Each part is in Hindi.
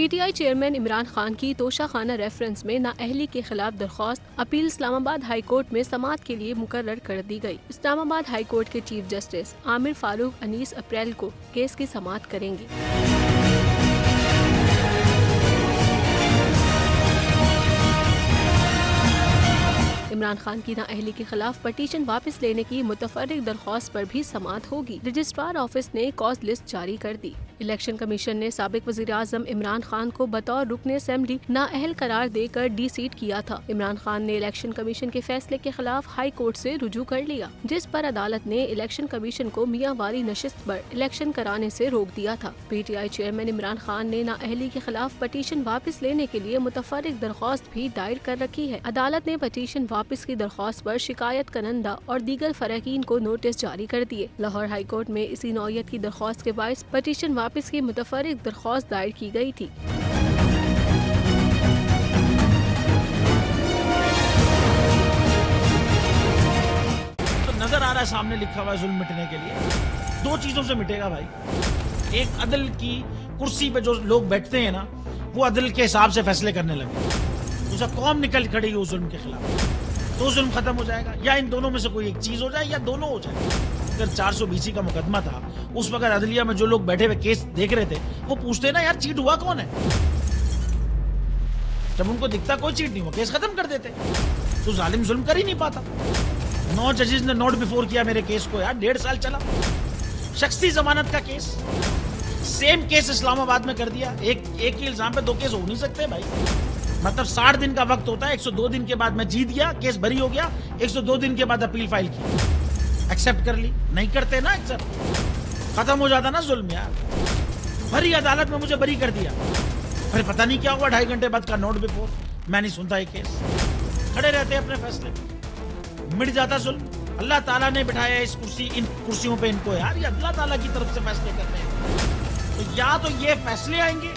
पीटीआई चेयरमैन इमरान खान की तोशाखाना रेफरेंस में नाअहली के खिलाफ दरख्वास्त अपील इस्लामाबाद हाई कोर्ट में समाअत के लिए मुकर्रर कर दी गई। इस्लामाबाद हाई कोर्ट के चीफ जस्टिस आमिर फारूक 19 अप्रैल को केस की समाअत करेंगे। इमरान खान की नाअहली के खिलाफ पटिशन वापस लेने की मुतफर्रिक दरख्वास्त पर भी समाअत होगी। रजिस्ट्रार ऑफिस ने कॉज लिस्ट जारी कर दी। इलेक्शन कमीशन ने साबिक वज़ीर-ए-आज़म इमरान खान को बतौर रुकने असेंबली नाअहल करार देकर डी-सीट किया था। इमरान खान ने इलेक्शन कमीशन के फैसले के खिलाफ हाई कोर्ट से रुजू कर लिया, जिस पर अदालत ने इलेक्शन कमीशन को मियांवारी नशिस्त पर इलेक्शन कराने से रोक दिया था। पीटीआई चेयरमैन इमरान खान ने नाअहली के खिलाफ पटिशन वापस लेने के लिए मुतफर्रिक दरख्वास्त भी दायर कर रखी है। अदालत ने पटिशन वापस की दरख्वास्त पर शिकायत करंदा और दीगर फरकीन को नोटिस जारी कर दिए। लाहौर हाई कोर्ट में इसी नौयत की दरख्वास्त के बायस पटिशन वापस की मुतफर्रिक दरख्वास्त दायर की गई थी। तो नजर आ रहा है सामने लिखा हुआ है जुल्म मिटने के लिए। दो चीजों से मिटेगा भाई। एक, अदल की कुर्सी पे जो लोग बैठते हैं ना, वो अदल के हिसाब से फैसले करने लगे। दूसरा, कौम निकल खड़ी उस जुल्म के खिलाफ, तो जुल्म खत्म हो जाएगा। या इन दोनों में से कोई एक चीज हो जाए या दोनों हो जाए। अगर 420 का मुकदमा था, उस वक्त अदलिया में जो लोग बैठे हुए केस देख रहे थे, वो पूछते ना यार चीट हुआ कौन है। जब उनको दिखता कोई चीट नहीं हुआ, केस खत्म कर देते। तो जालिम जुल्म कर ही नहीं पाता। 9 जजेस ने नोट बिफोर किया मेरे केस को यार, 1.5 साल चला। शख्सी जमानत का केस, सेम केस इस्लामाबाद में कर दिया। एक ही इल्जाम पे 2 केस हो नहीं सकते भाई। मतलब 60 दिन का वक्त होता है। 102 दिन के बाद मैं जीत गया, केस बरी हो गया। 102 दिन के बाद अपील फाइल की, एक्सेप्ट कर ली। नहीं करते ना एक्सेप्ट, खत्म हो जाता ना जुल्म यार। भरी अदालत में मुझे बरी कर दिया, फिर पता नहीं क्या हुआ 2.5 घंटे बाद का नोट बिफोर। मैं नहीं सुनता ये केस, खड़े रहते अपने फैसले, मिट जाता जुल्म। अल्लाह ताला ने बिठाया इस कुर्सी, इन कुर्सियों पे इनको यार, ये अल्लाह ताला की तरफ से फैसले कर रहे हैं। तो या तो ये फैसले आएंगे,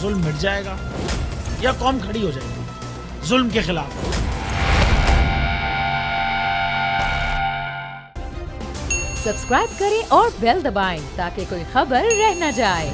जुल्म मिट जाएगा, या कौम खड़ी हो जाएगी जुल्म के खिलाफ। सब्सक्राइब करें और बेल दबाएं ताकि कोई खबर रह न जाए।